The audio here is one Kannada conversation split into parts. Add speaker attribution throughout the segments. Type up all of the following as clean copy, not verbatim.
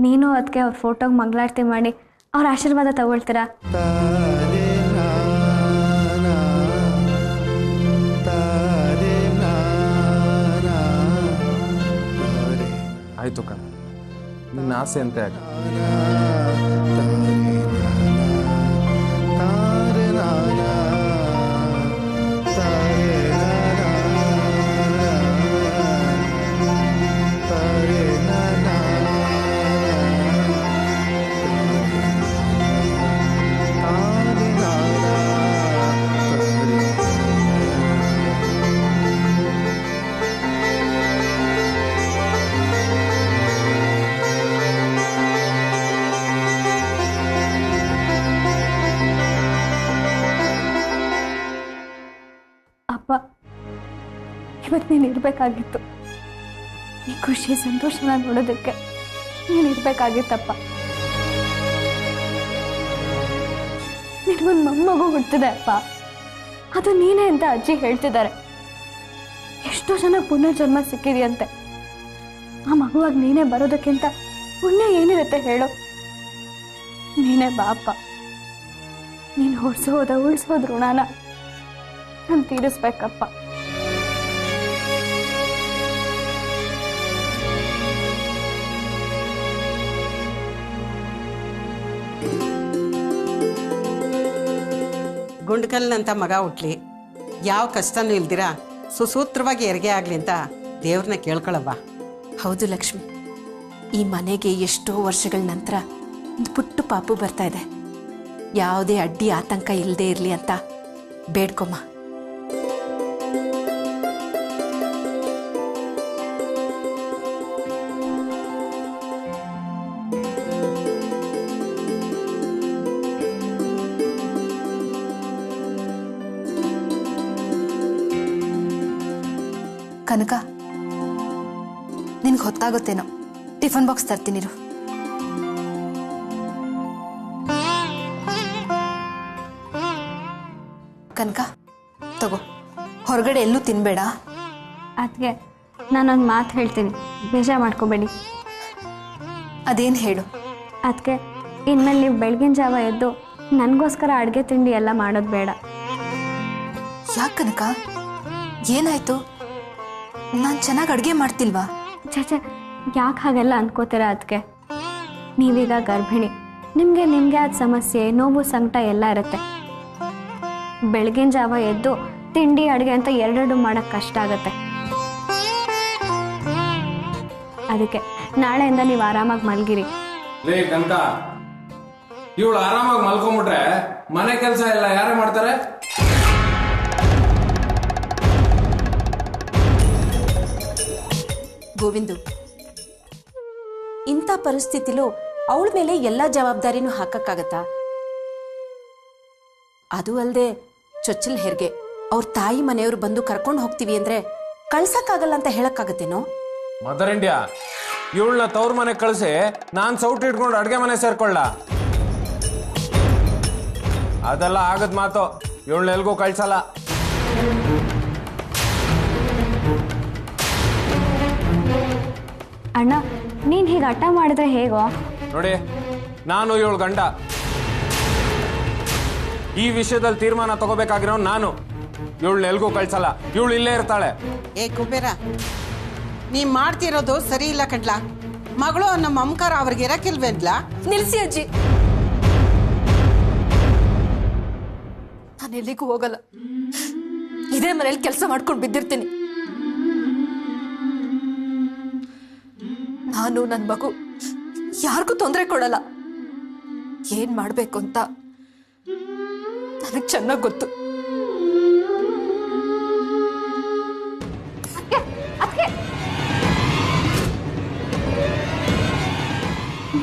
Speaker 1: ನೀನು ಅದಕ್ಕೆ ಅವ್ರ ಫೋಟೋಗೆ ಮಂಗಳಾರತಿ ಮಾಡಿ ಅವ್ರ ಆಶೀರ್ವಾದ ತಗೊಳ್ತೀರಾ?
Speaker 2: ಆಯ್ತು ಕಣ, ನಿನ್ನ ಆಸೆ ಅಂತೆ ಆಗ.
Speaker 1: ಅಪ್ಪ, ಇವತ್ತು ನೀನು ಇರಬೇಕಾಗಿತ್ತು. ಈ ಖುಷಿ ಸಂತೋಷನ ನೋಡೋದಕ್ಕೆ ನೀನು ಇರಬೇಕಾಗಿತ್ತಪ್ಪ. ನಿನಗೊಂದು ಮೊಮ್ಮಗು ಹುಟ್ಟಿದೆ ಅಪ್ಪ, ಅದು ನೀನೇ ಅಂತ ಅಜ್ಜಿ ಹೇಳ್ತಿದ್ದಾರೆ. ಎಷ್ಟೋ ಜನ ಪುನರ್ಜನ್ಮ ಸಿಕ್ಕಿದೆಯಂತೆ. ಆ ಮಗುವಾಗಿ ನೀನೇ ಬರೋದಕ್ಕಿಂತ ಪುಣ್ಯ ಏನಿರುತ್ತೆ ಹೇಳು? ನೀನೇ ಬಾ ಅಪ್ಪ. ನೀನು ಉಳಿಸೋದು ಋಣನ ನಾನು ತೀರಿಸ್ಬೇಕಪ್ಪ.
Speaker 3: ಗುಂಡ್ಕಲ್ನಂತ ಮಗ ಹುಟ್ಲಿ, ಯಾವ ಕಷ್ಟನೂ ಇಲ್ದಿರ ಸುಸೂತ್ರವಾಗಿ ಹೆರಿಗೆ ಆಗಲಿ ಅಂತ ದೇವ್ರನ್ನ ಕೇಳ್ಕೊಳವ್ವ.
Speaker 4: ಹೌದು ಲಕ್ಷ್ಮಿ, ಈ ಮನೆಗೆ ಎಷ್ಟೋ ವರ್ಷಗಳ ನಂತರ ಒಂದು ಪುಟ್ಟು ಪಾಪು ಬರ್ತಾ ಇದೆ. ಯಾವುದೇ ಅಡ್ಡಿ ಆತಂಕ ಇಲ್ಲದೆ ಇರಲಿ ಅಂತ ಬೇಡ್ಕೊಮ್ಮ. ಕನಕ, ನಿನ್ಗೆ ಹೊತ್ತಾಗುತ್ತೇನೋ, ಟಿಫನ್ ಬಾಕ್ಸ್ ತರ್ತೀನಿರು. ಕನಕ ತಗೋ, ಹೊರಗಡೆ ಎಲ್ಲೂ ತಿನ್ಬೇಡ.
Speaker 1: ಅದಕ್ಕೆ ನಾನೊಂದು ಮಾತು ಹೇಳ್ತೀನಿ, ಬೇಜಾರು ಮಾಡ್ಕೋಬೇಡಿ.
Speaker 4: ಅದೇನು ಹೇಳು.
Speaker 1: ಅದಕ್ಕೆ ಇನ್ಮೇಲೆ ನೀವು ಬೆಳಗಿನ ಜಾವ ಎದ್ದು ನನಗೋಸ್ಕರ ಅಡುಗೆ ತಿಂಡಿ ಎಲ್ಲ ಮಾಡೋದು ಬೇಡ.
Speaker 4: ಯಾಕೆ ಕನಕ, ಏನಾಯ್ತು? ನಾನು ಚೆನ್ನಾಗಿ ಅಡುಗೆ ಮಾಡ್ತಿಲ್ವಾ?
Speaker 1: ಚಾಚೆ, ಯಾಕೆ ಹಾಗೆಲ್ಲ ಅನ್ಕೋತೀರಾ? ಅದಕ್ಕೆ ನೀವೀಗ ಗರ್ಭಿಣಿ, ನಿಮಗೆ ಆದ ಸಮಸ್ಯೆ, ನೋವು, ಸಂಕಟ ಎಲ್ಲ ಇರುತ್ತೆ. ಬೆಳಗಿನ ಜಾವ ಎದ್ದು ತಿಂಡಿ ಅಡುಗೆ ಅಂತ ಎರಡೆರಡು ಮಾಡೋಕ್ಕೆ ಕಷ್ಟ ಆಗುತ್ತೆ. ಅದಕ್ಕೆ ನಾಳೆಯಿಂದ ನೀವು ಆರಾಮಾಗಿ ಮಲಗಿರಿ.
Speaker 2: ಲೇ ಕನಕ, ಇವಳು ಆರಾಮಾಗಿ ಮಲ್ಕೊಂಡ್ಬಿಟ್ರೆ ಮನೆ ಕೆಲಸ ಎಲ್ಲ ಯಾರೇ ಮಾಡ್ತಾರೆ?
Speaker 4: ಗೋವಿಂದು, ಇಂಥ ಪರಿಸ್ಥಿತಿಲೂ ಅವಳ ಮೇಲೆ ಎಲ್ಲ ಜವಾಬ್ದಾರಿನೂ ಹಾಕಕ್ಕಾಗತ್ತಾ? ಅದು ಅಲ್ಲದೆ ಚೊಚ್ಚಲ್ ಹೆರಿಗೆ, ಅವ್ರ ತಾಯಿ ಮನೆಯವರು ಬಂದು ಕರ್ಕೊಂಡು ಹೋಗ್ತೀವಿ ಅಂದ್ರೆ ಕಳ್ಸಕ್ಕಾಗಲ್ಲ ಅಂತ ಹೇಳಕ್ಕಾಗತ್ತೇನೋ?
Speaker 2: ಮದರ್ ಇಂಡಿಯಾ, ಇವಳನ್ನ ತವ್ರ ಮನೆ ಕಳಿಸಿ ನಾನ್ ಸೌಟ್ ಇಟ್ಕೊಂಡು ಅಡ್ಗೆ ಮನೆ ಸೇರ್ಕೊಳ್ಳ? ಅದೆಲ್ಲ ಆಗದ್ ಮಾತು. ಇವಳನ್ನ ಎಲ್ಗೂ ಕಳ್ಸಲ್ಲ.
Speaker 1: ಅಣ್ಣ, ನೀನು ಹೀಗೆ ಹಠ ಮಾಡಿದ್ರೆ ಹೇಗೋ?
Speaker 2: ನೋಡಿ, ನಾನು ಇವಳು ಗಂಡ. ಈ ವಿಷಯದಲ್ಲಿ ತೀರ್ಮಾನ ತಗೋಬೇಕಾಗಿರೋ ನಾನು. ಇವಳನ್ನ ಎಲ್ಗೂ ಕಳ್ಸಲ್ಲ, ಇವಳು ಇಲ್ಲೇ ಇರ್ತಾಳೆ.
Speaker 3: ಏ ಕುಬೇರ, ನೀ ಮಾಡ್ತಿರೋದು ಸರಿ ಇಲ್ಲ ಕಣ್ಲ. ಮಗಳು ಅನ್ನೋ ಮಮಕಾರ ಅವ್ರಿಗೆ ಇರಕ್ಕಿಲ್ವೇನ್ಲ?
Speaker 4: ನಿಲ್ಸಿ ಅಜ್ಜಿ, ನಾನು ಎಲ್ಲಿಗೂ ಹೋಗಲ್ಲ. ಇದೇ ಮನೇಲಿ ಕೆಲಸ ಮಾಡ್ಕೊಂಡು ಬಿದ್ದಿರ್ತೀನಿ. ನಾನು ನನ್ನ ಮಗು ಯಾರಿಗೂ ತೊಂದರೆ ಕೊಡಲ್ಲ. ಏನ್ ಮಾಡ್ಬೇಕು ಅಂತ ನನಗೆ ಚೆನ್ನಾಗಿ ಗೊತ್ತು.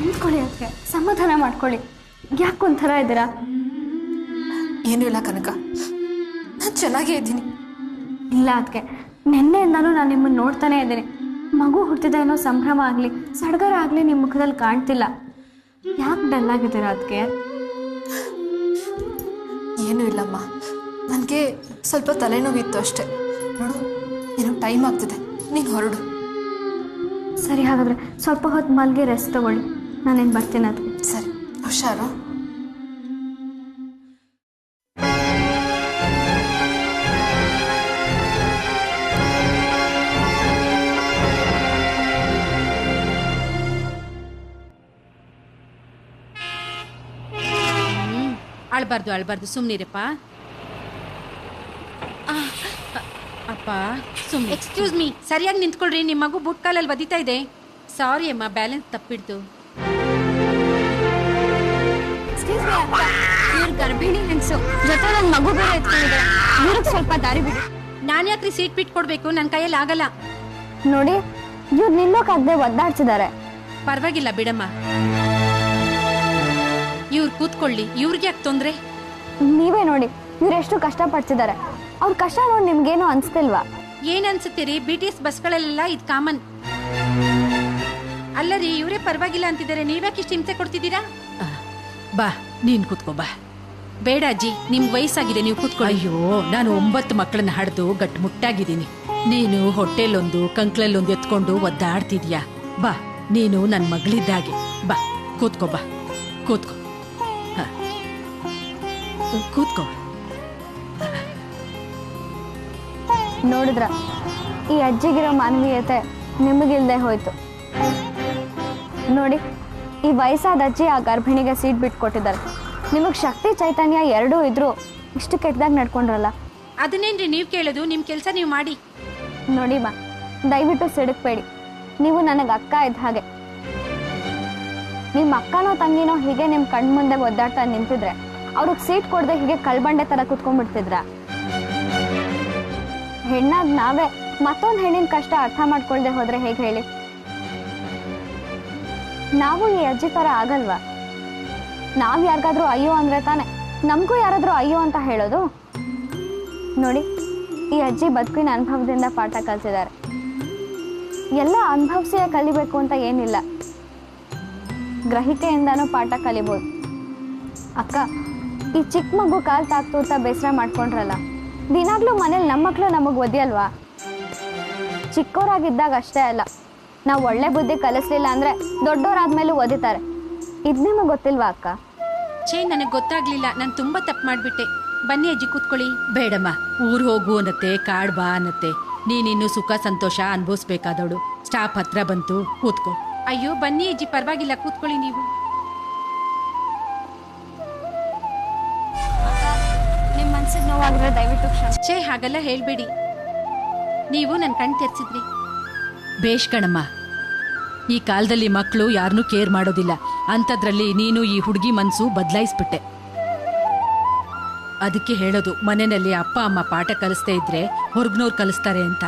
Speaker 1: ನಿಂತ್ಕೊಳ್ಳಿ, ಅದಕ್ಕೆ ಸಮಾಧಾನ ಮಾಡ್ಕೊಳ್ಳಿ. ಯಾಕೊಂಥರ ಇದ್ದೀರಾ?
Speaker 4: ಏನೂ ಇಲ್ಲ ಕನಕ, ನಾನು ಚೆನ್ನಾಗೇ ಇದ್ದೀನಿ.
Speaker 1: ಇಲ್ಲ ಅದಕ್ಕೆ, ನಿನ್ನೆಯಿಂದನೂ ನಾನು ನಿಮ್ಮನ್ನು ನೋಡ್ತಾನೆ ಇದ್ದೀನಿ. ಮಗು ಹುಟ್ಟಿದ ಏನೋ ಸಂಭ್ರಮ ಆಗಲಿ, ಸಡಗರ ಆಗಲಿ ನಿಮ್ಮ ಮುಖದಲ್ಲಿ ಕಾಣ್ತಿಲ್ಲ. ಯಾಕೆ ಡಲ್ ಆಗಿದ್ದೀರಾ? ಅದಕ್ಕೆ
Speaker 4: ಏನೂ ಇಲ್ಲಮ್ಮ, ನನಗೆ ಸ್ವಲ್ಪ ತಲೆನೋವಿತ್ತು ಅಷ್ಟೇ. ನೋಡು, ನಿನಗೆ ಟೈಮ್ ಆಗ್ತಿದೆ, ನೀನು ಹೊರಡು.
Speaker 1: ಸರಿ, ಹಾಗಾದರೆ ಸ್ವಲ್ಪ ಹೊತ್ತು ಮಲ್ಗೆ ರೆಸ್ಟ್ ತಗೊಳ್ಳಿ. ನಾನೇನು ಬರ್ತೀನಿ ಅದು.
Speaker 4: ಸರಿ, ಹುಷಾರು.
Speaker 5: ಅಳ್ಬಾರ್ದು ಸುಮ್ಮನಿರಪ್ಪ. ಅಪ್ಪ ಸುಮ್ಮನೆ. ಎಕ್ಸ್ಕ್ಯೂಸ್ ಮೀ, ಸರಿಯಾಗಿ ನಿಂತ್ಕೊಳ್ರಿ. ನಿಮ್ಮ ಮಗು ಬುಟ್ ಕಾಲಲ್ಲಿ ಬದಿತಾ ಇದೆ. ಸಾರಿ ಅಮ್ಮ, ಬ್ಯಾಲೆನ್ಸ್ ತಪ್ಪಿಡ್ತು.
Speaker 1: ಇವ್ರ ಗರ್ಭಿಣಿ ಹೆಂಗಸು ಜೊತೆ ನನ್ನ ಮಗು ಬೇರೆ ಎತ್ಕೊಂಡಿದೆ. ಇವ್ರಿಗೆ ಸ್ವಲ್ಪ ದಾರಿ ಬಿಡಿ.
Speaker 5: ನಾನು ಯಾಕ್ರಿ ಸೀಟ್ ಬಿಟ್ಟು ಕೊಡ್ಬೇಕು? ನನ್ನ ಕೈಯಲ್ಲಿ ಆಗಲ್ಲ.
Speaker 1: ನೋಡಿ, ಇವ್ರು ನಿಲ್ಲೋಕಾಗದೆ ಒದ್ದಾಡ್ಸಿದ್ದಾರೆ.
Speaker 5: ಪರವಾಗಿಲ್ಲ ಬಿಡಮ್ಮ, ಇವ್ರು ಕೂತ್ಕೊಳ್ಳಿ. ಇವ್ರಿಗೆ ಯಾಕೆ ತೊಂದ್ರೆ?
Speaker 1: ನೀವೇ ನೋಡಿ, ಇವ್ರು ಎಷ್ಟು ಕಷ್ಟಪಡ್ತಿದ್ದಾರೆ. ಅವ್ರ ಕಷ್ಟ ನೋಡಿ ನಿಮ್ಗೇನು ಅನ್ಸ್ತಿಲ್ವಾ?
Speaker 5: ಏನ್ ಅನ್ಸುತ್ತೀರಿ? BTS ಬಸ್ಗಳಲ್ಲೆಲ್ಲ ಇದು ಕಾಮನ್. ಅಲ್ಲರಿ, ಇವರೇ ಪರವಾಗಿಲ್ಲ ಅಂತಿದ್ದಾರೆ, ನೀವ್ಯಾಕೆ ಇಷ್ಟು ಹಿಂಸೆ ಕೊಡ್ತಿದ್ದೀರಾ? ಬಾ, ನೀನ್ ಕೂತ್ಕೋ ಬಾ. ಬೇಡ ಅಜ್ಜಿ, ನಿಮ್ಗೆ ವಯಸ್ಸಾಗಿದೆ, ನೀವು ಕೂತ್ಕೊ. ಅಯ್ಯೋ, ನಾನು 9 ಮಕ್ಕಳನ್ನ ಹಡ್ದು ಗಟ್ಟುಮುಟ್ಟಾಗಿದ್ದೀನಿ. ನೀನು ಹೊಟ್ಟೆಲೊಂದು ಕಂಕ್ಳಲ್ಲೊಂದು ಎತ್ಕೊಂಡು ಒದ್ದಾಡ್ತಿದ್ಯಾ. ಬಾ, ನೀನು ನನ್ನ ಮಗಳಿದ್ದಾಗೆ. ಬಾ, ಕೂತ್ಕೋ ಬಾ, ಕೂತ್ಕೋ. ಕೂತ್ಕೋ.
Speaker 1: ನೋಡಿದ್ರ, ಈ ಅಜ್ಜಿಗಿರೋ ಮಾನವೀಯತೆ ನಿಮಗಿಲ್ದೆ ಹೋಯ್ತು. ನೋಡಿ, ಈ ವಯಸ್ಸಾದ ಅಜ್ಜಿ ಆ ಗರ್ಭಿಣಿಗೆ ಸೀಟ್ ಬಿಟ್ಟು ಕೊಟ್ಟಿದ್ದಾರೆ. ನಿಮಗೆ ಶಕ್ತಿ ಚೈತನ್ಯ ಎರಡೂ ಇದ್ರು ಇಷ್ಟು ಕೆಟ್ಟದಾಗ ನಡ್ಕೊಂಡ್ರಲ್ಲ.
Speaker 5: ಅದನ್ನೇನ್ರಿ ನೀವು ಕೇಳೋದು? ನಿಮ್ಮ ಕೆಲಸ ನೀವು ಮಾಡಿ.
Speaker 1: ನೋಡಿ ಮಾ, ದಯವಿಟ್ಟು ಸಿಡುಕ್ಬೇಡಿ. ನೀವು ನನಗೆ ಅಕ್ಕ ಇದ್ದ ಹಾಗೆ. ನಿಮ್ಮ ಅಕ್ಕನೋ ತಂಗಿನೋ ಹೀಗೆ ನಿಮ್ಮ ಕಣ್ಮುಂದೆ ಒದ್ದಾಡ್ತಾ ನಿಂತಿದ್ರೆ ಅವ್ರಿಗೆ ಸೀಟ್ ಕೊಡದೆ ಹೀಗೆ ಕಲ್ಬಂಡೆ ಥರ ಕುತ್ಕೊಂಡ್ಬಿಡ್ತಿದ್ರ? ಹೆಣ್ಣಾಗ ನಾವೇ ಮತ್ತೊಂದು ಹೆಣ್ಣಿನ ಕಷ್ಟ ಅರ್ಥ ಮಾಡ್ಕೊಳ್ದೆ ಹೋದ್ರೆ ಹೇಗೆ ಹೇಳಿ? ನಾವು ಈ ಅಜ್ಜಿ ಥರ ಆಗಲ್ವಾ? ನಾವು ಯಾರಿಗಾದ್ರೂ ಅಯ್ಯೋ ಅಂದ್ರೆ ತಾನೆ ನಮಗೂ ಯಾರಾದ್ರೂ ಅಯ್ಯೋ ಅಂತ ಹೇಳೋದು? ನೋಡಿ, ಈ ಅಜ್ಜಿ ಬದುಕಿನ ಅನುಭವದಿಂದ ಪಾಠ ಕಲ್ತಿದ್ದಾರೆ. ಎಲ್ಲ ಅನುಭವಿಸಿಯೇ ಕಲಿಬೇಕು ಅಂತ ಏನಿಲ್ಲ, ಗ್ರಹಿಕೆಯಿಂದನೂ ಪಾಠ ಕಲಿಬೋದು. ಅಕ್ಕ, ಈ ಚಿಕ್ಕ ಮಗು ಕಾಲ್ ತಾಕ್ತು ಅಂತ ಬೇಸರ ಮಾಡ್ಕೊಂಡ್ರಲ್ಲ, ದಿನಾಗ್ಲೂ ಮನೇಲಿ ನಮ್ಮ ಮಕ್ಕಳು ನಮಗೆ ಒದಿಯಲ್ವಾ? ಚಿಕ್ಕವರಾಗಿದ್ದಾಗ ಅಷ್ಟೇ ಅಲ್ಲ, ನಾವು ಒಳ್ಳೆ ಬುದ್ಧಿ ಕಲಿಸ್ಲಿಲ್ಲ ಅಂದ್ರೆ ದೊಡ್ಡವರಾದ್ಮೇಲೂ ಓದಿತಾರೆ. ಇದು ನಿಮಗೆ ಗೊತ್ತಿಲ್ವಾ ಅಕ್ಕ?
Speaker 5: ಛೇ, ನನಗೆ ಗೊತ್ತಾಗ್ಲಿಲ್ಲ. ನಾನು ತುಂಬಾ ತಪ್ಪು ಮಾಡ್ಬಿಟ್ಟೆ. ಬನ್ನಿ ಅಜ್ಜಿ, ಕೂತ್ಕೊಳ್ಳಿ. ಬೇಡಮ್ಮ, ಊರ್ ಹೋಗು ಅನ್ನತ್ತೆ, ಕಾಡ್ ಬಾ ಅನ್ನತ್ತೆ. ನೀನಿನ್ನು ಸುಖ ಸಂತೋಷ ಅನುಭವಿಸ್ಬೇಕಾದವಳು. ಸ್ಟಾಪ್ ಹತ್ರ ಬಂತು, ಕೂತ್ಕೋ. ಅಯ್ಯೋ ಬನ್ನಿ ಅಜ್ಜಿ, ಪರವಾಗಿಲ್ಲ, ಕೂತ್ಕೊಳ್ಳಿ ನೀವು.
Speaker 1: ನಿಮ್ಮ ಮನ್ಸಿಗೆ ನೋವಾಗಿದ್ರೆ ದಯವಿಟ್ಟು ಕ್ಷಮಿಸಿ.
Speaker 5: ಛೇ, ಹಾಗೆಲ್ಲ ಹೇಳ್ಬೇಡಿ. ನೀವು ನನ್ನ ಕಣ್ ತೆರ್ಸಿದ್ರಿ. ಬೇಷ್ ಕಣಮ್ಮ, ಈ ಕಾಲದಲ್ಲಿ ಮಕ್ಕಳು ಯಾರನ್ನೂ ಕೇರ್ ಮಾಡೋದಿಲ್ಲ. ಅಂಥದ್ರಲ್ಲಿ ನೀನು ಈ ಹುಡುಗಿ ಮನ್ಸು ಬದಲಾಯಿಸ್ಬಿಟ್ಟೆ. ಅದಕ್ಕೆ ಹೇಳೋದು, ಮನೆಯಲ್ಲಿ ಅಪ್ಪ ಅಮ್ಮ ಪಾಠ ಕಲಿಸ್ತಾ ಇದ್ರೆ ಹೊರಗ್ನವ್ರು ಕಲಿಸ್ತಾರೆ ಅಂತ.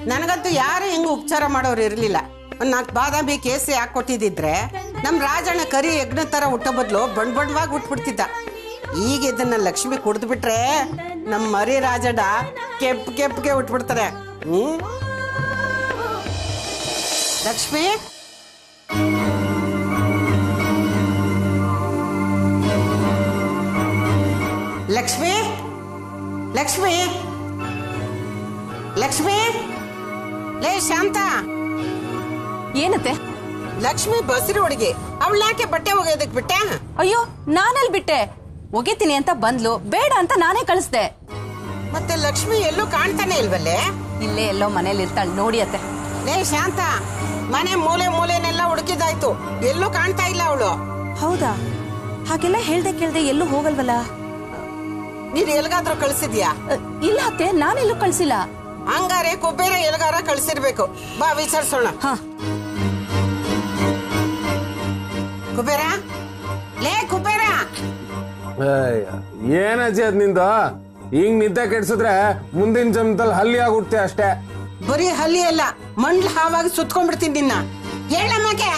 Speaker 3: ನನಗಂತೂ ಯಾರು ಹೆಂಗೆ ಉಪಚಾರ ಮಾಡೋರು ಇರಲಿಲ್ಲ. ಒಂದು 4 ಬಾದಾಮಿ ಕೇಸಿ ಹಾಕೊಟ್ಟಿದ್ದಿದ್ರೆ ನಮ್ಮ ರಾಜಣ್ಣ ಕರಿ ಯಜ್ಞ ಥರ ಹುಟ್ಟೋ ಬದಲು ಬಣ್ವಾಗಿ ಹುಟ್ಬಿಡ್ತಿದ್ದ. ಈಗ ಇದನ್ನ ಲಕ್ಷ್ಮಿ ಕುಡಿದು ಬಿಟ್ರೆ ನಮ್ಮ ಮರಿ ರಾಜಣ್ಣ ಕೆಂಪ್ಗೆ ಹುಟ್ಬಿಡ್ತಾರೆ. ಲಕ್ಷ್ಮಿ, ಲಕ್ಷ್ಮಿ, ಲಕ್ಷ್ಮಿ, ಲಕ್ಷ್ಮಿ, ಲೇ ಶಾಂತ.
Speaker 4: ಏನತ್ತೆ?
Speaker 3: ಲಕ್ಷ್ಮಿ ಬಸರಿ ಹುಡುಗಿ, ಅವಳ್ಯಾಕೆ ಬಟ್ಟೆ ಒಗೆಯೋದಕ್ಕೆ ಬಿಟ್ಟೆ?
Speaker 4: ಅಯ್ಯೋ, ನಾನಲ್ಲಿ ಬಿಟ್ಟೆ. ಒಗಿತೀನಿ ಅಂತ ಬಂದ್ಲು, ಬೇಡ ಅಂತ ನಾನೇ ಕಳಿಸ್ದೆ.
Speaker 3: ಮತ್ತೆ ಲಕ್ಷ್ಮಿ ಎಲ್ಲೂ ಕಾಣ್ತಾನೆ ಇಲ್ವಲ್ಲೇ?
Speaker 4: ಇಲ್ಲೇ ಎಲ್ಲೋ ಮನೇಲಿ ಇರ್ತಾಳೆ, ನೋಡಿ ಅತ್ತೆ.
Speaker 3: ಲೇ ಶಾಂತ, ಮನೆ ಮೂಲೆನೆಲ್ಲ ಹುಡುಕಿದಾಯ್ತು, ಎಲ್ಲೂ ಕಾಣ್ತಾ ಇಲ್ಲ ಅವಳು.
Speaker 4: ಹೌದಾ? ಹಾಗೆಲ್ಲ ಹೇಳ್ದೆ ಕೇಳ್ದೆ ಎಲ್ಲೂ ಹೋಗಲ್ವಲ್ಲ?
Speaker 3: ನೀನ್ ಎಲ್ಗಾದ್ರೂ ಕಳ್ಸಿದ್ಯಾ?
Speaker 4: ಇಲ್ಲ ಅತ್ತೆ, ನಾನೆಲ್ಲೂ ಕಳ್ಸಿಲ್ಲ.
Speaker 3: ಹಂಗಾರೆ ಕುಬೇರ ಎಲ್ಗಾರ ಕಳ್ಸಿರ್ಬೇಕು. ಬಾ ವಿಚಾರಿಸೋಣ. ಕುಬೇರ, ಲೇ ಕುಬೇರ,
Speaker 2: ಏನಜ್ಜಿ ಅದ್ ನಿಂದು ಹಿಂಗ್ ನಿದ್ದೆ ಕೆಡ್ಸಿದ್ರೆ ಮುಂದಿನ ಜನ್ಮದಲ್ಲಿ ಹಲ್ಲಿ ಆಗ್ಬಿಡ್ತೆ ಅಷ್ಟೇ.
Speaker 3: ಬರೀ ಹಲ್ಲಿ ಅಲ್ಲ, ಮಂಡ್ಲ ಹಾವಾಗಿ ಸುತ್ಕೊಂಡ್ಬಿಡ್ತೀನಿ ನಿನ್ನ. ಹೇಳಮ್ಮಗೆ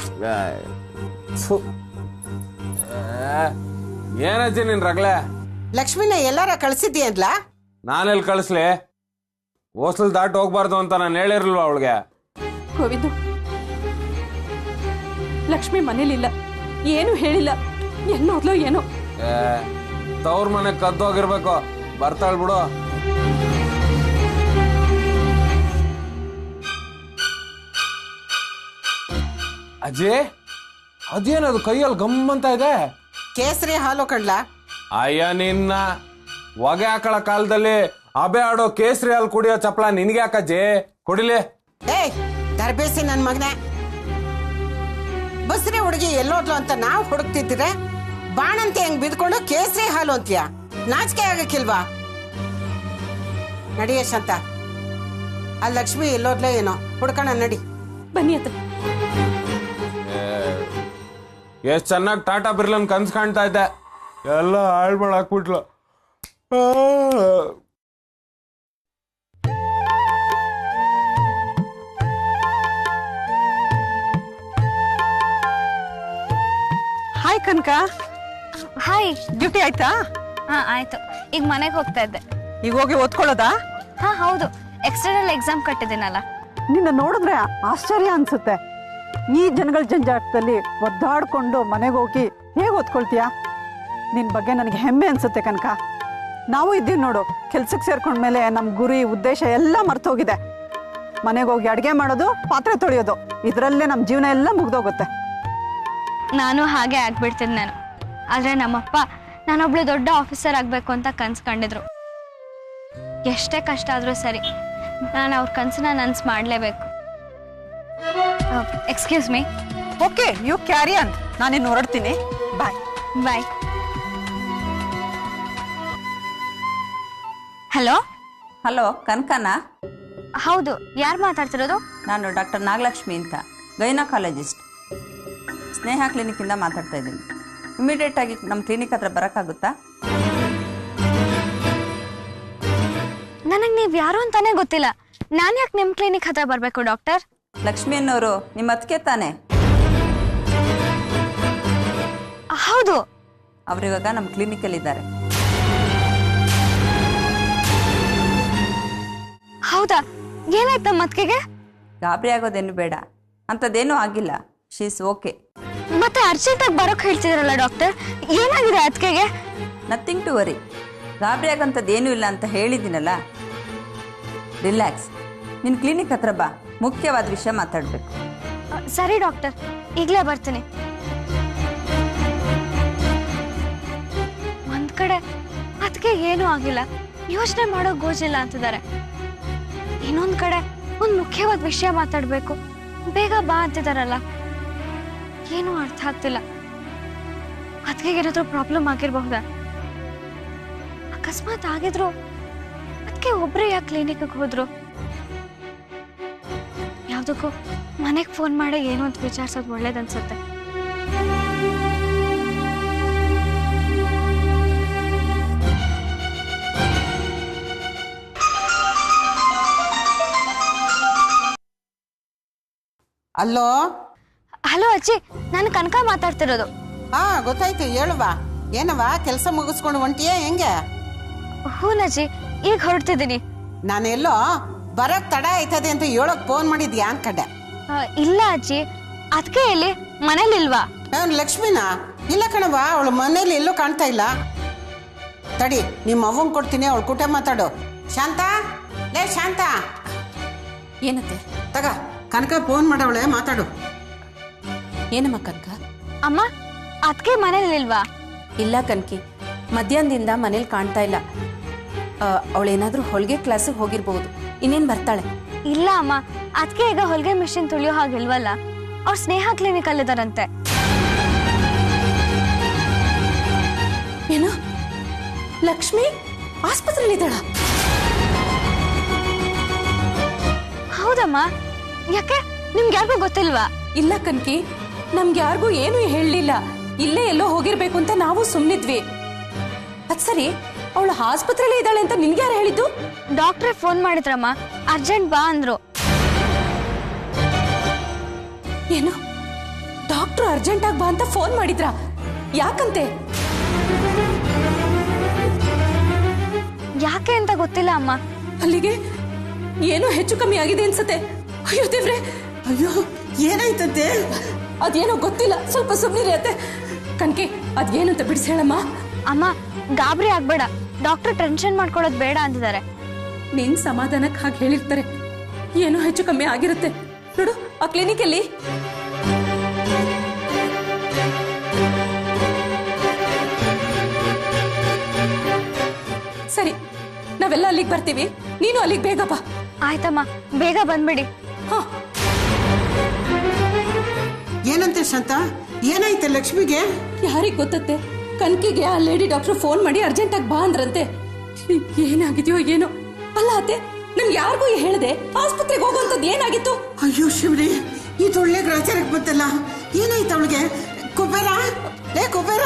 Speaker 2: ಏನಜ್ಜಿ ನಿನ್ ರಗ್ಲೆ?
Speaker 3: ಲಕ್ಷ್ಮಿನ ಎಲ್ಲಾರ ಕಳ್ಸಿದ್ದಿ ಅಂದ್ಲ?
Speaker 2: ನಾನೆಲ್ಲಿ ಕಳಿಸ್ಲಿ? ಹೋಸ್ಲ್ ದಾಟ್ ಹೋಗ್ಬಾರ್ದು ಅಂತ ನಾನು ಹೇಳಿರ್ಲ್ವ ಅವಳಿಗೆ?
Speaker 4: ಗೋವಿಂದು, ಲಕ್ಷ್ಮಿ ಮನೇಲಿಲ್ಲ, ಏನು ಹೇಳಿಲ್ಲ, ಎಲ್ಲೋದ್ಲೋ ಏನೋ.
Speaker 2: ತವ್ರ ಮನೆ ಕದ್ದೋಗಿರ್ಬೇಕು, ಬರ್ತಾಳ್ ಬಿಡು. ಅಜ್ಜಿ, ಅದೇನದು ಕೈಯಲ್ಲಿ ಗಮ್ಮಂತ ಇದೆ?
Speaker 3: ಕೇಸರಿ ಹಾಲು ಕಡ್ಲ.
Speaker 2: ಅಯ್ಯ ನಿನ್ನ ಹೊಗೆ ಹಾಕಳ ಕಾಲದಲ್ಲಿ ಅಬೆ ಆಡೋ ಕೇಸರಿ ಹಾಲು ಕುಡಿಯೋ ಚಪ್ಪಳ ನಿನ್ಗೆ ಯಾಕಜ್ಜಿ? ಕುಡಿಲಿ.
Speaker 3: ಏಯ್ ದರ್ಬೇಸಿ ನನ್ ಮಗನೇ, ಬಸ್ರಿ ಹುಡುಗಿ ಎಲ್ಲೋದ್ಲು ಅಂತ ನಾವು ಹುಡುಕ್ತಿದ್ರೆ ಬಾಣಂತೆ ಹೆಂಗ್ ಬಿದ್ಕೊಂಡು ಕೇಸರಿ ಹಾಲು ಅಂತೀಯ? ನಾಚಿಕೆ ಆಗಕ್ಕಿಲ್ವಾ? ನಡಿಯ ಶಾಂತ, ಆ ಲಕ್ಷ್ಮಿ ಎಲ್ಲೋದ್ಲೋ ಏನೋ ಹುಡ್ಕಣ, ನಡಿ.
Speaker 4: ಬನ್ನಿ ಅತ್ತ.
Speaker 2: ಎಷ್ಟ್ ಚೆನ್ನಾಗಿ ಟಾಟಾ ಬಿರ್ಲನ್ ಕನ್ಸ್ ಕಾಣ್ತಾ ಇದ್ದೆ, ಎಲ್ಲ ಹಾಳ್ಮಾಡ್ ಹಾಕ್ಬಿಟ್ಲು.
Speaker 6: ಹಾಯ್ ಕನಕ.
Speaker 1: ಹಾಯ್.
Speaker 6: ಡ್ಯೂಟಿ ಆಯ್ತಾ?
Speaker 1: ಹಾ ಆಯ್ತು, ಈಗ ಮನೆಗೆ ಹೋಗ್ತಾ ಇದ್ದೆ.
Speaker 6: ಈಗ ಹೋಗಿ ಓದ್ಕೊಳ್ಳೋದಾ?
Speaker 1: ಹಾ ಹೌದು, ಎಕ್ಸ್ಟರ್ನಲ್ ಎಕ್ಸಾಮ್ ಕಟ್ಟಿದ್ದೀನಲ್ಲ.
Speaker 6: ನಿನ್ನ ನೋಡಿದ್ರೆ ಆಶ್ಚರ್ಯ ಅನ್ಸುತ್ತೆ. ಈ ಜನಗಳ ಜಂಜಾಟದಲ್ಲಿ ಒದ್ದಾಡ್ಕೊಂಡು ಮನೆಗೆ ಹೋಗಿ ಹೇಗೆ ಓದ್ಕೊಳ್ತೀಯಾ? ನಿನ್ ಬಗ್ಗೆ ನನಗೆ ಹೆಮ್ಮೆ ಅನ್ಸುತ್ತೆ ಕನಕ. ನಾವು ಇದ್ದೀವಿ ನೋಡು, ಕೆಲ್ಸಕ್ಕೆ ಸೇರ್ಕೊಂಡ್ಮೇಲೆ ನಮ್ಮ ಗುರಿ ಉದ್ದೇಶ ಎಲ್ಲ ಮರ್ತೋಗಿದೆ. ಮನೆಗೆ ಹೋಗಿ ಅಡುಗೆ ಮಾಡೋದು, ಪಾತ್ರೆ ತೊಳೆಯೋದು, ಇದರಲ್ಲೇ ನಮ್ಮ ಜೀವನ ಎಲ್ಲ ಮುಗ್ದೋಗುತ್ತೆ.
Speaker 1: ನಾನು ಹಾಗೆ ಆಗ್ಬಿಡ್ತೀನಿ ನಾನು. ಆದ್ರೆ ನಮ್ಮಪ್ಪ ನಾನೊಬ್ಳು ದೊಡ್ಡ ಆಫೀಸರ್ ಆಗ್ಬೇಕು ಅಂತ ಕನ್ಸು ಕಂಡಿದ್ರು. ಎಷ್ಟೇ ಕಷ್ಟ ಆದ್ರೂ ಸರಿ, ನಾನು ಅವ್ರ ಕನ್ಸನ್ನ ನನ್ಸ್ ಮಾಡ್ಲೇಬೇಕು. Excuse me.
Speaker 6: Okay, you carry on. ನಾನಿನ್ನು ಹೊರಡ್ತೀನಿ. Bye
Speaker 1: bye. ಹಲೋ.
Speaker 7: ಹಲೋ, ಕನಕನಾ?
Speaker 1: ಹೌದು, ಯಾರು ಮಾತಾಡ್ತಿರೋದು?
Speaker 7: ನಾನು ಡಾಕ್ಟರ್ ನಾಗಲಕ್ಷ್ಮಿ ಅಂತ, ಗೈನಕಾಲಜಿಸ್ಟ್, ಸ್ನೇಹ ಕ್ಲಿನಿಕ್ಕಿಂದ ಮಾತಾಡ್ತಾ ಇದ್ದೀನಿ. ಇಮಿಡಿಯೇಟ್ ಆಗಿ ನಮ್ಮ ಕ್ಲಿನಿಕ್ ಹತ್ರ ಬರೋಕ್ಕಾಗುತ್ತಾ?
Speaker 1: ನನಗೆ ನೀವು ಯಾರು ಅಂತಾನೆ ಗೊತ್ತಿಲ್ಲ. ನಾನು ಯಾಕೆ ನಿಮ್ಮ ಕ್ಲಿನಿಕ್ ಹತ್ರ ಬರಬೇಕು ಡಾಕ್ಟರ್?
Speaker 7: ಲಕ್ಷ್ಮಿ ಅನ್ನೋರು ನಿಮ್ಮ ಅತ್ತಿಗೆ ತಾನೆ?
Speaker 1: ಹೌದು.
Speaker 7: ಅವರಿವಾಗ ನಮ್ಮ ಕ್ಲಿನಿಕಲ್ಲಿದ್ದಾರೆ.
Speaker 1: ಹೌದಾ? ಏನಾಯ್ತು ನಮ್ಮ ಅತ್ತಿಗೆಗೆ?
Speaker 7: ಗಾಬರಿ ಆಗೋದೇನು ಬೇಡ, ಅಂಥದ್ದೇನೂ ಆಗಿಲ್ಲ. She is okay.
Speaker 1: ಮತ್ತೆ ಅರ್ಜೆಂಟಾಗಿ ಬರೋಕ್ ಹೇಳ್ತಿದ್ರಲ್ಲ ಡಾಕ್ಟರ್, ಏನಾಗಿದೆ ಅತ್ತಿಗೆಗೆ?
Speaker 7: ನಥಿಂಗ್ ಟು ವರಿ, ಗಾಬರಿ ಆಗೋಂಥದ್ದೇನೂ ಇಲ್ಲ ಅಂತ ಹೇಳಿದ್ದೀನಲ್ಲ. ರಿಲ್ಯಾಕ್ಸ್. ನಿನ್ನ ಕ್ಲಿನಿಕ್ ಹತ್ರ ಬಾ, ಮುಖ್ಯವಾದ ವಿಷಯ ಮಾತಾಡಬೇಕು.
Speaker 1: ಸರಿ ಡಾಕ್ಟರ್, ಈಗಲೇ ಬರ್ತೀನಿ. ಒಂದ್ ಕಡೆ ಅದಕ್ಕೆ ಏನೂ ಆಗಿಲ್ಲ, ಯೋಚನೆ ಮಾಡೋ ಗೋಜಿಲ್ಲ ಅಂತಿದ್ದಾರೆ. ಇನ್ನೊಂದ್ ಕಡೆ ಒಂದ್ ಮುಖ್ಯವಾದ ವಿಷಯ ಮಾತಾಡ್ಬೇಕು, ಬೇಗ ಬಾ ಅಂತಿದಾರಲ್ಲ. ಏನೂ ಅರ್ಥ ಆಗ್ತಿಲ್ಲ. ಅದಕ್ಕೆ ಏನಾದ್ರೂ ಪ್ರಾಬ್ಲಮ್ ಆಗಿರಬಹುದಾ? ಅಕಸ್ಮಾತ್ ಆಗಿದ್ರು ಅದಕ್ಕೆ ಒಬ್ರೇ ಯಾಕೆ ಕ್ಲಿನಿಕ್ಗೆ ಹೋದ್ರು? ಯಾವ್ದಕ್ಕೂ ಮನೆಗೆ ಫೋನ್ ಮಾಡಿ ಏನು ಅಂತ ವಿಚಾರಿಸೋದು ಒಳ್ಳೇದನ್ಸುತ್ತೆ.
Speaker 3: ಅಲ್ಲೋ.
Speaker 1: ಹಲೋ ಅಜ್ಜಿ, ನಾನು ಕನಕ ಮಾತಾಡ್ತಿರೋದು.
Speaker 3: ಹಾ ಗೊತ್ತಾಯ್ತು, ಹೇಳುವ. ಏನವ, ಕೆಲಸ ಮುಗಿಸ್ಕೊಂಡು ಹೊಂಟಿಯೇ ಹೆಂಗೆ?
Speaker 1: ಹೂನಜ್ಜಿ, ಈಗ ಹೊರಡ್ತಿದ್ದೀನಿ.
Speaker 3: ನಾನೆಲ್ಲೋ ಬರಕ್ ತಡ ಆಯ್ತದೆ ಅಂತ ಹೇಳಕ್ ಫೋನ್ ಮಾಡಿದ್ಯಾ ಅನ್ಕಂಡೆ.
Speaker 1: ಇಲ್ಲ ಅಜ್ಜಿ, ಅದಕ್ಕೆ ಎಲ್ಲಿ ಮನೇಲಿಲ್ವಾ?
Speaker 3: ಲಕ್ಷ್ಮಿನಾ? ಇಲ್ಲ ಕಣವ, ಅವಳು ಮನೇಲಿ ಎಲ್ಲೂ ಕಾಣ್ತಾ ಇಲ್ಲ. ತಡಿ, ನಿಮ್ಮ ಅವ್ವಂಗ್ ಕೊಡ್ತೀನಿ, ಅವಳು ಕೂಟ ಮಾತಾಡು. ಶಾಂತ, ಲೇ ಶಾಂತ.
Speaker 4: ಏನತ್ತೆ?
Speaker 3: ತಗ, ಕನಕ ಫೋನ್ ಮಾಡವಳೆ, ಮಾತಾಡು.
Speaker 4: ಏನಮ್ಮ ಕನಕ?
Speaker 1: ಅಮ್ಮ, ಅದಕ್ಕೆ ಮನೇಲಿಲ್ವಾ?
Speaker 4: ಇಲ್ಲ ಕನ್ಕಿ, ಮಧ್ಯಾಹ್ನದಿಂದ ಮನೇಲಿ ಕಾಣ್ತಾ ಇಲ್ಲ. ಅವಳೇನಾದ್ರೂ ಹೊಲಿಗೆ ಕ್ಲಾಸಿಗೆ ಹೋಗಿರ್ಬೋದು, ಇನ್ನೇನು ಬರ್ತಾಳೆ.
Speaker 1: ಇಲ್ಲ ಅಮ್ಮ, ಅದಕ್ಕೆ ಈಗ ಹೊಲಿಗೆ ಮಿಷಿನ್ ತುಳಿಯೋ ಹಾಗಿಲ್ವಲ್ಲ. ಅವ್ರ ಸ್ನೇಹ ಕ್ಲಿನಿಕ್ ಅಲ್ಲಿದ್ದಾರಂತೆ.
Speaker 4: ಏನು, ಲಕ್ಷ್ಮಿ ಆಸ್ಪತ್ರೆಯಲ್ಲಿದ್ದಾಳ?
Speaker 1: ಹೌದಮ್ಮ, ಯಾಕೆ ನಿಮ್ಗೆ ಯಾರಿಗೂ ಗೊತ್ತಿಲ್ವಾ?
Speaker 4: ಇಲ್ಲ ಕನ್ಕಿ, ನಮ್ಗೆ ಯಾರಿಗೂ ಏನು ಹೇಳಲಿಲ್ಲ. ಇಲ್ಲೇ ಎಲ್ಲೋ ಹೋಗಿರ್ಬೇಕು ಅಂತ ನಾವು ಸುಮ್ಮನಿದ್ವಿ. ಅದ್ ಸರಿ, ಅವಳು ಆಸ್ಪತ್ರೆಯಲ್ಲಿ ಇದ್ದಾಳೆ ಅಂತ ನಿನ್ಗೆ ಯಾರು ಹೇಳಿದ್ದು?
Speaker 1: ಡಾಕ್ಟ್ರೇ ಫೋನ್ ಮಾಡಿದ್ರಮ್ಮ, ಅರ್ಜೆಂಟ್ ಬಾ ಅಂದ್ರು.
Speaker 4: ಏನು, ಡಾಕ್ಟ್ರು ಅರ್ಜೆಂಟ್ ಆಗಿ ಬಾ ಅಂತ ಫೋನ್ ಮಾಡಿದ್ರ? ಯಾಕಂತೆ?
Speaker 1: ಯಾಕೆ ಅಂತ ಗೊತ್ತಿಲ್ಲ ಅಮ್ಮ.
Speaker 4: ಅಲ್ಲಿಗೆ ಏನೋ ಹೆಚ್ಚು ಕಮ್ಮಿ ಆಗಿದೆ ಅನ್ಸತ್ತೆ. ಅಯ್ಯೋ ದೇವ್ರೆ,
Speaker 3: ಅಯ್ಯೋ ಏನಾಯ್ತಂತೆ?
Speaker 4: ಅದೇನೋ ಗೊತ್ತಿಲ್ಲ, ಸ್ವಲ್ಪ ಸುಮ್ಮನಿರಿ ಅತ್ತೆ. ಕನ್ಕೆ, ಅದೇನಂತ ಬಿಡಿಸಿ ಹೇಳಮ್ಮ.
Speaker 1: ಅಮ್ಮ, ಗಾಬರಿ ಆಗ್ಬೇಡ, ಡಾಕ್ಟರ್ ಟೆನ್ಷನ್ ಮಾಡ್ಕೊಳ್ಳೋದು ಬೇಡ ಅಂತಿದ್ದಾರೆ.
Speaker 4: ನಿನ್ ಸಮಾಧಾನಕ್ಕೆ ಹಾಗೆ ಹೇಳಿರ್ತಾರೆ. ಏನೋ ಹೆಚ್ಚು ಕಮ್ಮಿ ಆಗಿರುತ್ತೆ. ನೋಡು ಆ ಕ್ಲಿನಿಕ್ ಅಲ್ಲಿ. ಸರಿ, ನಾವೆಲ್ಲ ಅಲ್ಲಿಗೆ ಬರ್ತೀವಿ, ನೀನು ಅಲ್ಲಿಗೆ ಬೇಗ ಬಾ.
Speaker 1: ಆಯ್ತಮ್ಮ, ಬೇಗ ಬಂದ್ಬಿಡಿ.
Speaker 4: ಹಾ.
Speaker 3: ಏನಂತೆ ಶಾಂತ, ಏನಾಯ್ತೆ ಲಕ್ಷ್ಮಿಗೆ?
Speaker 4: ಯಾರಿಗ್ ಗೊತ್ತತ್ತೆ, ಕನ್ಕಿಗೆ ಆ ಲೇಡಿ ಡಾಕ್ಟರ್ ಫೋನ್ ಮಾಡಿ ಅರ್ಜೆಂಟ್ ಆಗಿ ಬಾ ಅಂದ್ರಂತೆ. ಏನಾಗಿದೆಯೋ ಏನೋ. ಅಲ್ಲ ಅತ್ತೆ, ನಮ್ಗೆ ಯಾರಿಗೂ ಹೇಳದೆ ಆಸ್ಪತ್ರೆಗೆ ಹೋಗುವಂತದ್ದು ಏನಾಗಿತ್ತು?
Speaker 3: ಅಯ್ಯೋ ಶಿವ್ರಿ, ಇದೊಳ್ಳೆ ಗ್ರಾಚಾರಕ್ಕೆ ಬಂತಲ್ಲ. ಏನಾಯ್ತು ಅವಳಿಗೆ? ಕುಬೇರ, ಲೇ ಕುಬೇರ,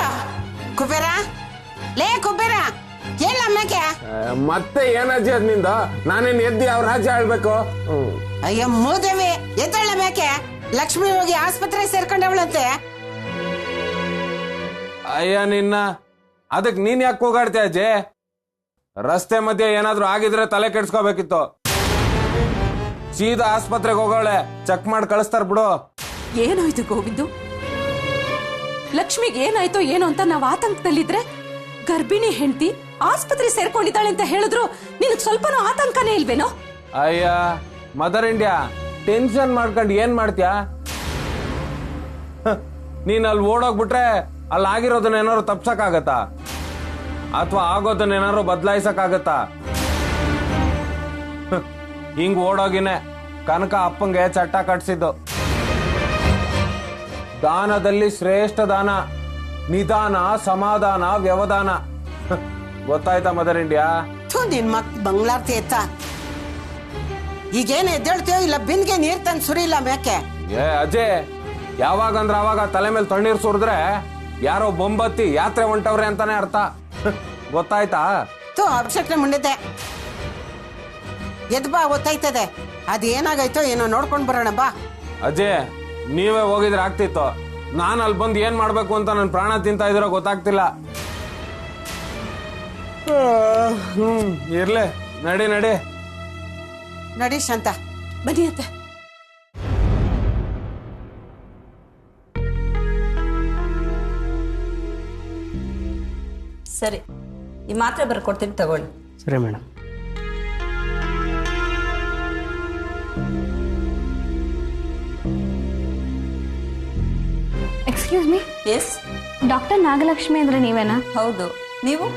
Speaker 3: ಕುಬೇರ, ಲೇ ಕುಬೇರ, ಹೇಳ ಅಮ್ಮಗೆ.
Speaker 2: ಮತ್ತೆ ಏನಜ್ಜಿ ಅದ್ ನಿಂದ? ನಾನೇನ್ ಎದ್ದಿ ಅವ್ರ ರಾಜ್ಯ ಹೇಳ್ಬೇಕು?
Speaker 3: ಅಯ್ಯೋ ಮೂದೇವಿ, ಎದ್ದಳ ಮೇಕೆ. ಲಕ್ಷ್ಮಿ ಹೋಗಿ ಆಸ್ಪತ್ರೆ ಸೇರ್ಕೊಂಡವಳಂತೆ.
Speaker 2: ಅಯ್ಯ ನಿನ್ನ, ಅದಕ್ ನೀನ್ ಯಾಕೆ ಕೂಗಾಡ್ತೀಯ ಅಜ್ಜಿ? ರಸ್ತೆ ಮಧ್ಯೆ ಏನಾದ್ರೂ ಆಗಿದ್ರೆ ತಲೆ ಕೆಡ್ಸ್ಕೋಬೇಕಿತ್ತು. ಸೀದಾ ಆಸ್ಪತ್ರೆಗೆ ಹೋಗೋಳೆ, ಚೆಕ್ ಮಾಡಿ ಕಳಿಸ್ತಾರ ಬಿಡು.
Speaker 4: ಏನಾಯ್ತು ಗೋವಿಂದು? ಲಕ್ಷ್ಮಿಗೆ ಏನಾಯ್ತೋ ಏನೋ ಅಂತ ನಾವ್ ಆತಂಕದಲ್ಲಿದ್ರೆ, ಗರ್ಭಿಣಿ ಹೆಂಡತಿ ಆಸ್ಪತ್ರೆ ಸೇರ್ಕೊಂಡಿದ್ದಾಳೆ ಅಂತ ಹೇಳಿದ್ರು ನಿನಗ್ ಸ್ವಲ್ಪನೂ ಆತಂಕನೇ ಇಲ್ವೇನೋ?
Speaker 2: ಅಯ್ಯ ಮದರ್ ಇಂಡಿಯಾ, ಟೆನ್ಷನ್ ಮಾಡ್ಕೊಂಡು ಏನ್ ಮಾಡ್ತೀಯ? ನೀನ್ ಅಲ್ಲಿ ಓಡೋಗ್ಬಿಟ್ರೆ ಅಲ್ಲಿ ಆಗಿರೋದನ್ನ ಏನಾದ್ರು ತಪ್ಸಕ್ ಆಗತ್ತಾ? ಅಥವಾ ಆಗೋದನ್ನ ಏನಾದ್ರು ಬದಲಾಯಿಸಕ್? ಹಿಂಗ್ ಓಡೋಗಿನೇ ಕನಕ ಅಪ್ಪಂಗೆ ಚಟ್ಟ ಕಟ್ಸಿದ್ದು. ದಾನದಲ್ಲಿ ಶ್ರೇಷ್ಠ ದಾನ ನಿಧಾನ, ಸಮಾಧಾನ, ವ್ಯವಧಾನ. ಗೊತ್ತಾಯ್ತಾ ಮದರ್ ಇಂಡಿಯಾ?
Speaker 3: ನಿನ್ ಮಕ್ ಬಂಗ್ಲಾರ್ತಿ ಎತ್ತ. ಈಗೇನ್ ಎದ್ದೇಳ್ತೀಯೋ ಇಲ್ಲ ಬಿನ್ಗೆ ನೀರ್ ತಂದು ಸುರಿಲ್ಲ ಮೇಕೆ.
Speaker 2: ಏ ಅಜಯ್, ಯಾವಾಗಂದ್ರ ಅವಾಗ ತಲೆ ಮೇಲೆ ತಣ್ಣೀರ್ ಸುರಿದ್ರೆ ಯಾರೋ ಬೊಂಬತ್ತಿ ಯಾತ್ರೆ ಹೊಂಟವ್ರೆ ಅಂತಾನೆ ಅರ್ಥ. ಗೊತ್ತಾಯ್ತಾ?
Speaker 3: ಅಭಿಷೇಕ ಮುಂಡಿದ್ದೆ, ಎದ್ ಬಾ, ಗೊತ್ತಾಯ್ತದೆ. ಅದೇನಾಗೈತೋ ಏನೋ ನೋಡ್ಕೊಂಡ್ ಬರೋಣ ಬಾ.
Speaker 2: ಅಜಯ್, ನೀವೇ ಹೋಗಿದ್ರೆ ಆಗ್ತಿತ್ತು. ನಾನು ಅಲ್ಲಿ ಬಂದು ಏನ್ ಮಾಡ್ಬೇಕು ಅಂತ ನನ್ನ ಪ್ರಾಣ ತಿಂತಾ ಇದ್ರೋ ಗೊತ್ತಾಗ್ತಿಲ್ಲ. ಇರ್ಲೆ, ನಡಿ ನಡಿ
Speaker 3: ನಡಿ ಶಾಂತ,
Speaker 4: ಬನ್ನಿ ಅತ್ತೆ.
Speaker 7: ಸರಿ, ಈ ಮಾತ್ರೆ ಬರ್ಕೊಡ್ತೀನಿ, ತಗೊಳ್ಳಿ.
Speaker 8: ಸರಿ madam.
Speaker 1: Excuse me,
Speaker 7: yes,
Speaker 1: doctor Nagalakshmi ಅಂದ್ರೆ ನೀವೇನಾ?
Speaker 7: ಹೌದು. ನೀವು?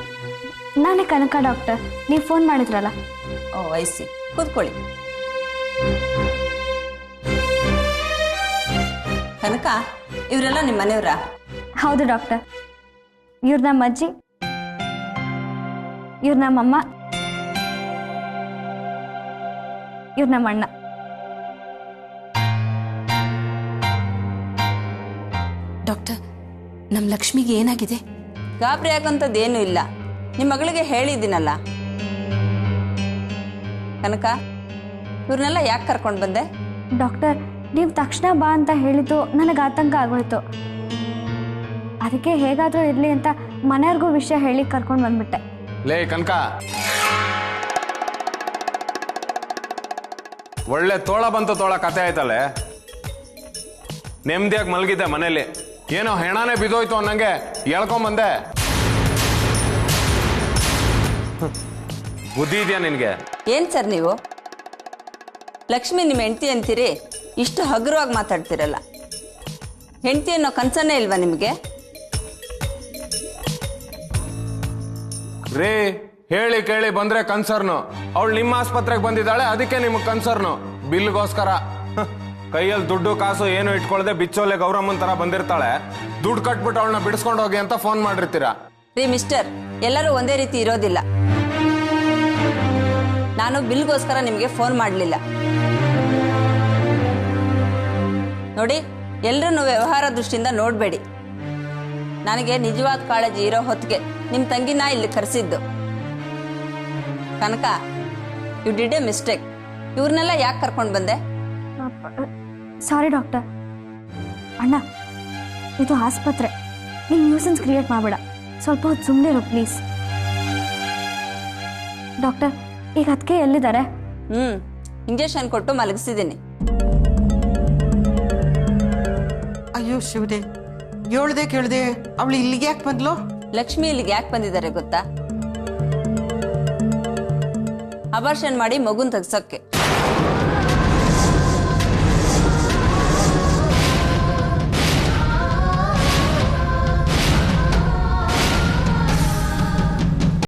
Speaker 1: ನಾನೇ ಕನಕ ಡಾಕ್ಟರ್. ನೀವು ಫೋನ್ ಮಾಡಿದ್ರಲ್ಲ.
Speaker 7: ಓ, ಐಸಿ. ಕೂತ್ಕೊಳ್ಳಿ. ಕನಕ, ಇವರೆಲ್ಲ ನಿಮ್ಮ ಮನೆಯವರಾ?
Speaker 1: ಹೌದು ಡಾಕ್ಟರ್. ಇವ್ರು ನಮ್ಮ ಅಜ್ಜಿ, ಇವ್ರು ನಮ್ಮಮ್ಮ, ಇವ್ರು ನಮ್ಮ ಅಣ್ಣ.
Speaker 4: ಡಾಕ್ಟರ್, ನಮ್ ಲಕ್ಷ್ಮಿಗೆ ಏನಾಗಿದೆ?
Speaker 7: ಗಾಬರಿ ಆಗೋಂಥದ್ದೇನೂ ಇಲ್ಲ. ನಿಮ್ಮ ಮಗಳಿಗೆ ಹೇಳಿದ್ದೀನಲ್ಲ. ಕನಕ, ಇವ್ರನ್ನೆಲ್ಲ ಯಾಕೆ ಕರ್ಕೊಂಡು ಬಂದೆ?
Speaker 1: ಡಾಕ್ಟರ್, ನೀವು ತಕ್ಷಣ ಬಾ ಅಂತ ಹೇಳಿದ್ದು ನನಗೆ ಆತಂಕ ಆಗೋಯ್ತು. ಅದಕ್ಕೆ ಹೇಗಾದರೂ ಇರಲಿ ಅಂತ ಮನೆಯವ್ರಿಗೂ ವಿಷಯ ಹೇಳಿ ಕರ್ಕೊಂಡು ಬಂದ್ಬಿಟ್ಟೆ.
Speaker 2: ಲೇ ಕನಕ, ಒಳ್ಳೆ ತೋಳ ಬಂತು ತೋಳ ಕತೆ ಆಯ್ತಲ್ಲೇ. ನೆಮ್ಮದಿಯಾಗಿ ಮಲಗಿದ್ದೆ ಮನೇಲಿ, ಏನೋ ಹೆಣಾನೇ ಬಿದ್ದೋಯ್ತು ಅನ್ನಂಗೆ ಹೇಳ್ಕೊಂಬಂದೆ. ಬುದ್ಧಿ ಇದೆಯಾ ನಿನ್ಗೆ?
Speaker 7: ಏನ್ ಸರ್ ನೀವು? ಲಕ್ಷ್ಮಿ ನಿಮ್ಮ ಹೆಂಡತಿ ಅಂತೀರಿ, ಇಷ್ಟು ಹಗುರವಾಗಿ ಮಾತಾಡ್ತಿರಲ್ಲ. ಹೆಂಡತಿ ಅನ್ನೋ ಕನ್ಸನ್ನೇ ಇಲ್ವಾ ನಿಮಗೆ?
Speaker 2: ರೇ, ಹೇಳಿ ಕೇಳಿ ಬಂದ್ರೆ ಕನ್ಸರ್ನು. ಅವಳು ನಿಮ್ಮ ಆಸ್ಪತ್ರೆಗೆ ಬಂದಿದ್ದಾಳೆ, ಅದಕ್ಕೆ ನಿಮ್ಗೆ ಕನ್ಸರ್ನು. ಬಿಲ್ಗೋಸ್ಕರ ಕೈಯಲ್ಲಿ ದುಡ್ಡು ಕಾಸು ಏನು ಇಟ್ಕೊಳ್ದೆ ಬಿಚ್ಚೋಲೆ ಗೌರಮ್ಮನ್ ತರ ಬಂದಿರ್ತಾಳೆ. ದುಡ್ಡು ಕಟ್ಬಿಟ್ಟು ಅವಳನ್ನ ಬಿಡಿಸ್ಕೊಂಡು ಹೋಗಿ ಅಂತ ಫೋನ್ ಮಾಡಿರ್ತೀರಾ.
Speaker 7: ರೀ ಮಿಸ್ಟರ್, ಎಲ್ಲರೂ ಒಂದೇ ರೀತಿ ಇರೋದಿಲ್ಲ. ನಾನು ಬಿಲ್ಗೋಸ್ಕರ ನಿಮಗೆ ಫೋನ್ ಮಾಡಲಿಲ್ಲ. ನೋಡಿ, ಎಲ್ಲರನ್ನು ವ್ಯವಹಾರ ದೃಷ್ಟಿಯಿಂದ ನೋಡಬೇಡಿ. ನನಗೆ ನಿಜವಾದ ಕಾಳಜಿ ಇರೋ ಹೊತ್ತಿಗೆ ನಿಮ್ಮ ತಂಗಿನ ಇಲ್ಲಿ ಕರೆಸಿದ್ದು. ಕನಕ, ಯು ಡಿಡ್ ಎ ಮಿಸ್ಟೇಕ್. ಇವ್ರನ್ನೆಲ್ಲ ಯಾಕೆ ಕರ್ಕೊಂಡು ಬಂದೆ?
Speaker 1: ಸಾರಿ ಡಾಕ್ಟರ್. ಅಣ್ಣ, ಇದು ಆಸ್ಪತ್ರೆ. ನೀನು ನ್ಯೂಸೆನ್ಸ್ ಕ್ರಿಯೇಟ್ ಮಾಡಬೇಡ. ಸ್ವಲ್ಪ ಹೊತ್ತು ಸುಮ್ಮನೆ ಇರು ಪ್ಲೀಸ್. ಡಾಕ್ಟರ್, ಈಗ ಅದಕ್ಕೆ ಎಲ್ಲಿದ್ದಾರೆ?
Speaker 7: ಇಂಜೆಕ್ಷನ್ ಕೊಟ್ಟು ಮಲಗಿಸಿದ್ದೀನಿ.
Speaker 3: ಅಯ್ಯೋ ಶಿವನೇ, ಹೇಳ್ದೆ ಕೇಳ್ದೆ ಅವಳು ಇಲ್ಲಿಗೆ ಯಾಕೆ ಬಂದ್ಲು?
Speaker 7: ಲಕ್ಷ್ಮಿ ಇಲ್ಲಿಗೆ ಯಾಕೆ ಬಂದಿದ್ದಾರೆ ಗೊತ್ತಾ? ಅಬಾರ್ಷನ್ ಮಾಡಿ ಮಗುನ್ ತೆಗ್ಸೋಕ್ಕೆ.